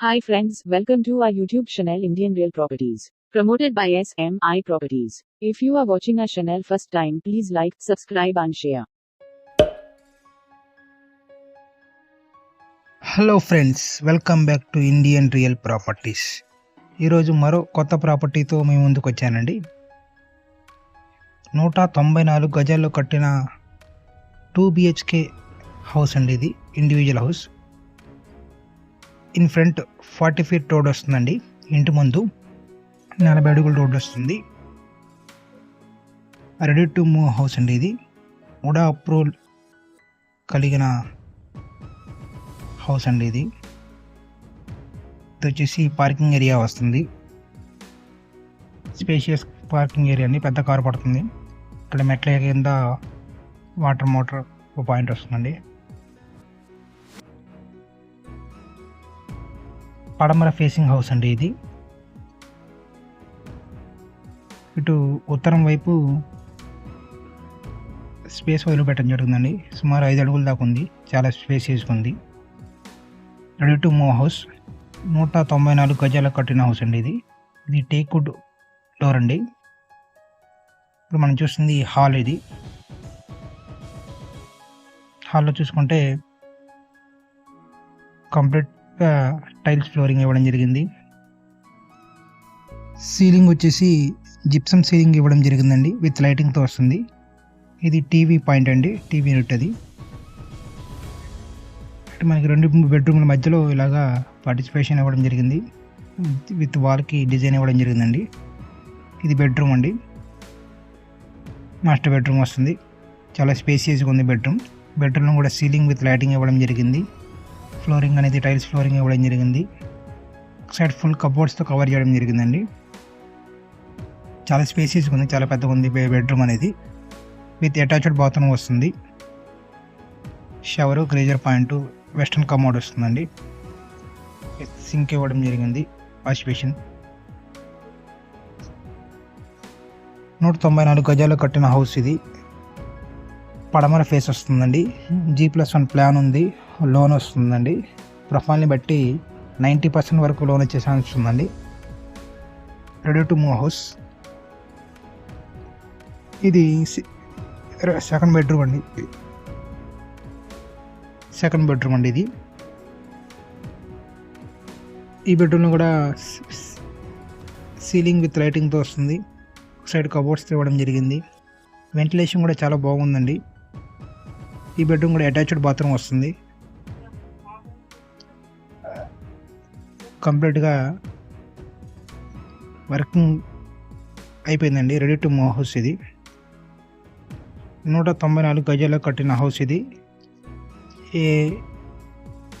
Hi friends, welcome to our YouTube channel Indian Real Properties, promoted by SMI Properties. If you are watching our channel first time, please like, subscribe and share. Hello friends, welcome back to Indian real properties. ఈరోజు మరో కొత్త ప్రాపర్టీతో మేము ముందుకు వచ్చానండి. 194 గజాల్లో కట్టిన 2 BHK house అండి. ఇది individual house. In front 40 feet road వస్తుందండి. ఇంటి ముందు 40 అడుగుల రోడ్ వస్తుంది. రెడీ టు మూవ్ హౌస్ అండి. ఇది ఉడా అప్రూవల్ కలిగిన హౌస్ అండి. ఇది వచ్చేసి పార్కింగ్ ఏరియా వస్తుంది. స్పేషియస్ పార్కింగ్ ఏరియా అండి. పెద్ద కారు పడుతుంది. ఇక్కడ మెట్ల కింద వాటర్ మోటార్ పాయింట్ వస్తుందండి. పడమర ఫేసింగ్ హౌస్ అండి. ఇది ఇటు ఉత్తరం వైపు స్పేస్ వదిలిపెట్టడం జరుగుతుందండి. సుమారు 5 అడుగుల దాకా ఉంది. చాలా స్పేస్ ఉంది. Ready to move house. 194 గజాల కట్టిన హౌస్ అండి. ఇది టేక్వుడ్ డోర్ అండి. ఇప్పుడు మనం చూస్తుంది హాల్. ఇది హాల్లో చూసుకుంటే కంప్లీట్గా టైల్స్ ఫ్లోరింగ్ ఇవ్వడం జరిగింది. సీలింగ్ వచ్చేసి జిప్సమ్ సీలింగ్ ఇవ్వడం జరిగిందండి. విత్ లైటింగ్తో వస్తుంది. ఇది టీవీ పాయింట్ అండి. TV unit. అది మనకి 2 బెడ్రూమ్ల మధ్యలో ఇలాగా పార్టిసిపేషన్ ఇవ్వడం జరిగింది. విత్ వాల్కి డిజైన్ ఇవ్వడం జరిగిందండి. ఇది బెడ్రూమ్ అండి. మాస్టర్ బెడ్రూమ్ వస్తుంది. చాలా స్పేసియస్గా ఉంది బెడ్రూమ్లో కూడా సీలింగ్ విత్ లైటింగ్ ఇవ్వడం జరిగింది. ఫ్లోరింగ్ అనేది టైల్స్ ఫ్లోరింగ్ ఇవ్వడం జరిగింది. సైడ్ ఫుల్ కబోర్డ్స్తో కవర్ చేయడం జరిగిందండి. చాలా స్పేసియస్గా ఉంది. చాలా పెద్దగా ఉంది బెడ్రూమ్ అనేది. విత్ అటాచ్డ్ బాత్రూమ్ వస్తుంది. షవరు, గ్రేజర్ పాయింట్, వెస్టర్న్ కమోడ్ వస్తుందండి. సింక్ ఇవ్వడం జరిగింది. Wash basin. 194 గజాలు కట్టిన హౌస్. ఇది పడమర ఫేస్ వస్తుందండి. G+1 ప్లాన్ ఉంది. లోన్ వస్తుందండి. ప్రొఫైల్ని బట్టి 90% వరకు లోన్ వచ్చే ఛాన్స్ ఉందండి. Ready to move house. ఇది సెకండ్ బెడ్రూమ్ అండి. ఇది ఈ బెడ్రూమ్లో కూడా సీలింగ్ విత్ లైటింగ్తో వస్తుంది. సైడ్ కబోర్డ్స్ ఇవ్వడం జరిగింది. వెంటిలేషన్ కూడా చాలా బాగుందండి. ఈ బెడ్రూమ్ కూడా అటాచ్డ్ బాత్రూమ్ వస్తుంది. కంప్లీట్గా వర్కింగ్ అయిపోయిందండి. Ready to move house. ఇది 194 గజాల్లో కట్టిన హౌస్. ఇది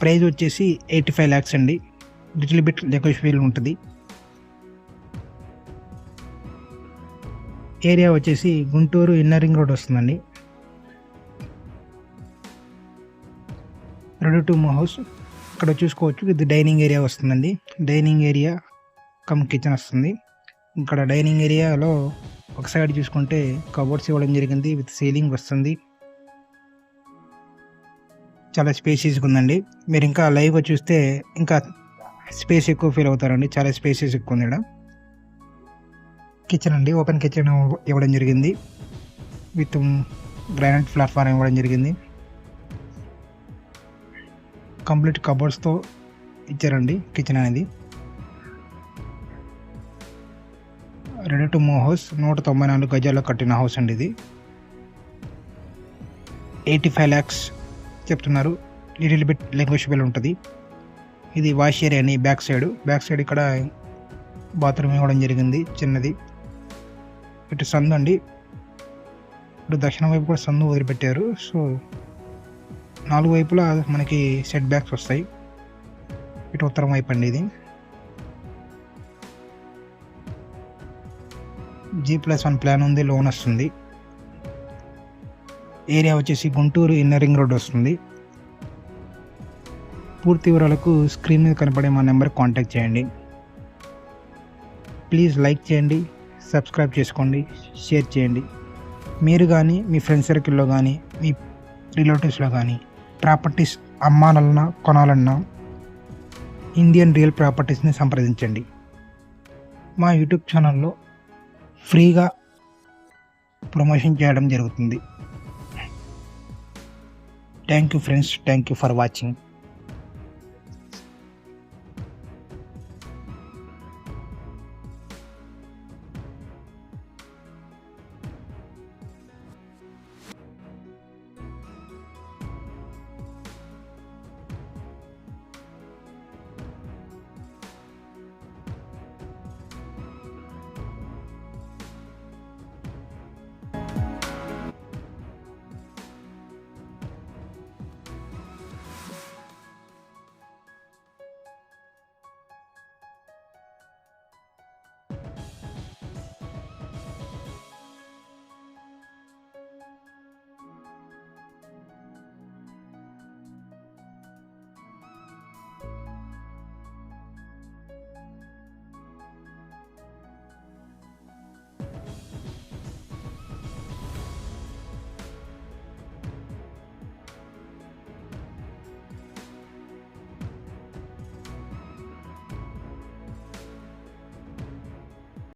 ప్రైస్ వచ్చేసి 85 lakhs అండి. లిటిల్ బిట్ నెగోషియబుల్ ఉంటుంది. ఏరియా వచ్చేసి గుంటూరు ఇన్నర్ రింగ్ రోడ్ వస్తుందండి. Ready to move house. ఇక్కడ చూసుకోవచ్చు. ఇది డైనింగ్ ఏరియా వస్తుందండి. డైనింగ్ ఏరియా కమ్ కిచెన్ వస్తుంది. ఇక్కడ డైనింగ్ ఏరియాలో ఒక సైడ్ చూసుకుంటే కబోర్డ్స్ ఇవ్వడం జరిగింది. విత్ సీలింగ్ వస్తుంది. చాలా స్పేసియస్గా ఉందండి. మీరు ఇంకా లైవ్గా చూస్తే ఇంకా స్పేస్ ఎక్కువ ఫీల్ అవుతారండి. చాలా స్పేసెస్ ఎక్కువ ఉంది. ఇక్కడ కిచెన్ అండి. ఓపెన్ కిచెన్ ఇవ్వడం జరిగింది. విత్ గ్రానైట్ ప్లాట్ఫామ్ ఇవ్వడం జరిగింది. కంప్లీట్ కబోర్డ్స్తో ఇచ్చారండి కిచెన్ అనేది. Ready to move house. 194 గజాల్లో కట్టిన హౌస్ అండి. ఇది 85 lakhs చెప్తున్నారు. లిటిల్ బిట్ నెగోషియబుల్ ఉంటుంది. ఇది వాష్ ఏరియా అని బ్యాక్ సైడ్ ఇక్కడ బాత్రూమ్ ఇవ్వడం జరిగింది చిన్నది. ఇటు సందు అండి. ఇటు దక్షిణ వైపు కూడా సందు వదిలిపెట్టారు. సో 4 వైపులా మనకి సెట్ బ్యాక్స్ వస్తాయి. ఇటు ఉత్తరం వైపు అండి. ఇది G+1 ప్లాన్ ఉంది. లోన్ వస్తుంది. ఏరియా వచ్చేసి గుంటూరు ఇన్నర్ రింగ్ రోడ్ వస్తుంది. పూర్తి వివరాలకు స్క్రీన్ మీద కనపడే మా నెంబర్ కాంటాక్ట్ చేయండి. ప్లీజ్ లైక్ చేయండి, సబ్స్క్రైబ్ చేసుకోండి, షేర్ చేయండి. మీరు కానీ మీ ఫ్రెండ్ సర్కిల్లో కానీ మీ రిలేటివ్స్లో కానీ ప్రాపర్టీస్ అమ్మాలన్నా కొనాలన్నా ఇండియన్ రియల్ ప్రాపర్టీస్ని సంప్రదించండి. మా యూట్యూబ్ ఛానల్లో ఫ్రీగా ప్రమోషన్ చేయడం జరుగుతుంది. Thank you friends, thank you for watching.